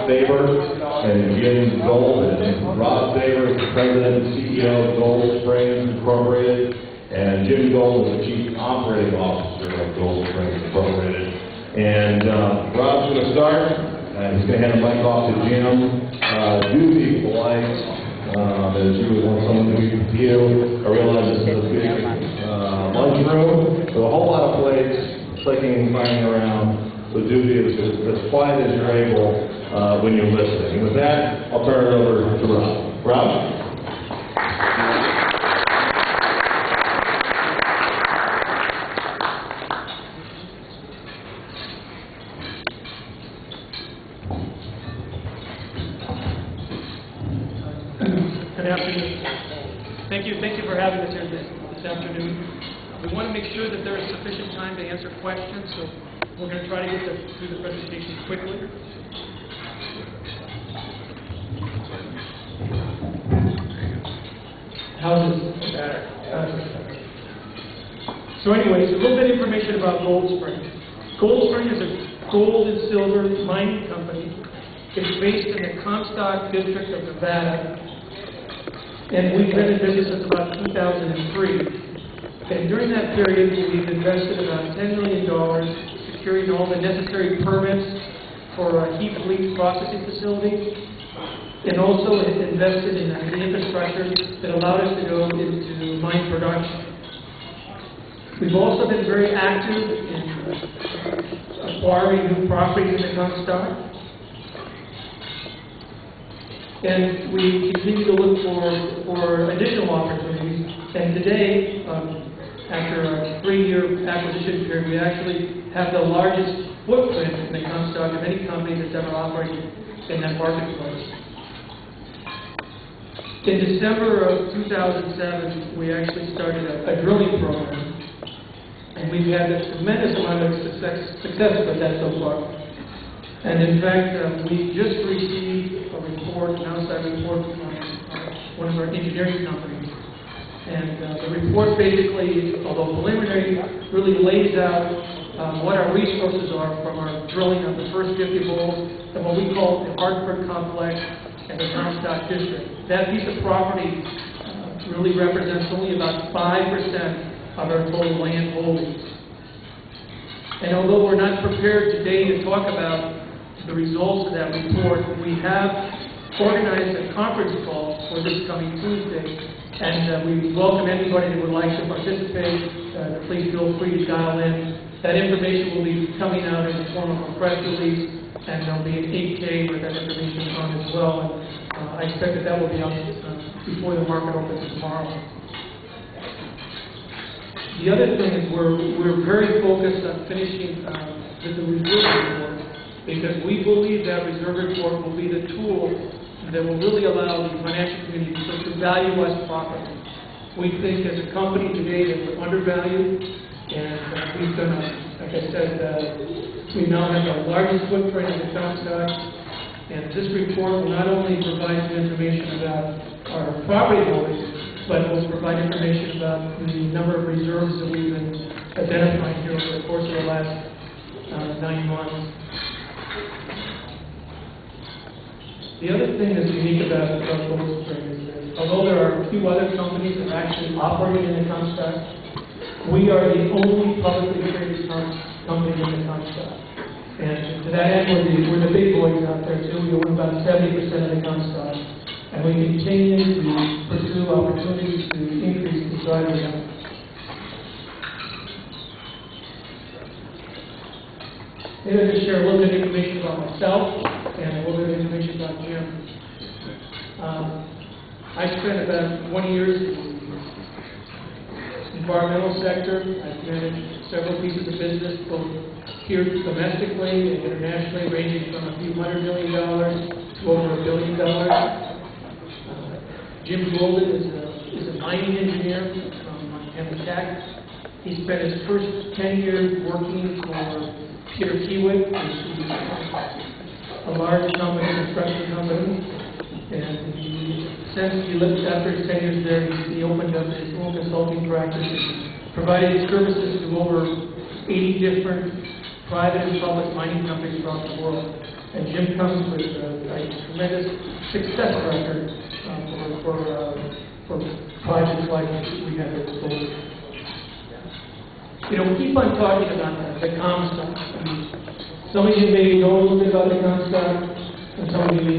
Faber and Jim Goldspring. Rob Faber is the president and CEO of Goldspring Inc. And Jim Gold is the chief operating officer of Goldspring Inc. And Rob's going to start. He's going to hand the mic off to Jim. Do be polite, as you would want someone to be with you. I realize this is a big lunchroom with a whole lot of plates, clicking and flying around. So do be as quiet as you're able when you're listening. And with that, I'll turn it over to Rob. Rob? Good afternoon. Thank you for having us here this afternoon. We want to make sure that there is sufficient time to answer questions, so we're going to try to get through the presentation quickly. How's this better? So anyways, a little bit of information about Goldspring. Goldspring is a gold and silver mining company. It's based in the Comstock district of Nevada. And we've been in business since about 2003. And during that period, we've invested about $10 million securing all the necessary permits for a heap leach processing facility, and also invested in the infrastructure that allowed us to go into mine production. We've also been very active in acquiring new properties in the Comstock. And we continue to look for additional opportunities. And today, after a 3-year acquisition period, we actually have the largest footprint in the Comstock of any company that's ever operated in that marketplace. In December of 2007, we actually started a drilling program. And we've had a tremendous amount of success with that so far. And in fact, we just received a report, an outside report from one of our engineering companies. And the report basically, although preliminary, really lays out what our resources are from our drilling of the first 50 holes and what we call the Hartford Complex and the Comstock District. That piece of property really represents only about 5% of our total land holdings. And although we're not prepared today to talk about the results of that report, we have organized a conference call for this coming Tuesday, and we welcome anybody that would like to participate. Please feel free to dial in. That information will be coming out in the form of a press release, and there'll be an 8K with that information on as well. And I expect that will be out before the market opens tomorrow. The other thing is we're very focused on finishing the reserve report, because we believe that reserve report will be the tool that will really allow the financial community to value us properly. We think as a company today that we're undervalued, and we've done, like I said, we now have the largest footprint in the Comstock, and this report will not only provide some information about our property holdings, but it will provide information about the number of reserves that we've been identifying here over the course of the last 9 months. The other thing that's unique about Goldspring is that although there are a few other companies that are actually operating in the Comstock, we are the only publicly traded company in the Comstock. And to that end, we're the big boys out there too. We own about 70% of the Comstock. And we continue to pursue opportunities to increase the size of them. Maybe I'll just share a little bit of information about myself and a little bit of information about Jim. I spent about 20 years in the environmental sector. I've managed several pieces of business, both here domestically and internationally, ranging from a few $100 million to over $1 billion. Jim Golden is a mining engineer from Montana Tech. He spent his first 10 years working for Peter Kiewit, which is a large construction company, and since he left after his 10 years there, he opened up his own consulting practice and provided services to over 80 different private and public mining companies across the world. And Jim comes with a tremendous success record for projects like we have at Gold. You know, we keep on talking about the Comstock. Some of you may know a little bit about the Comstock, and some of you may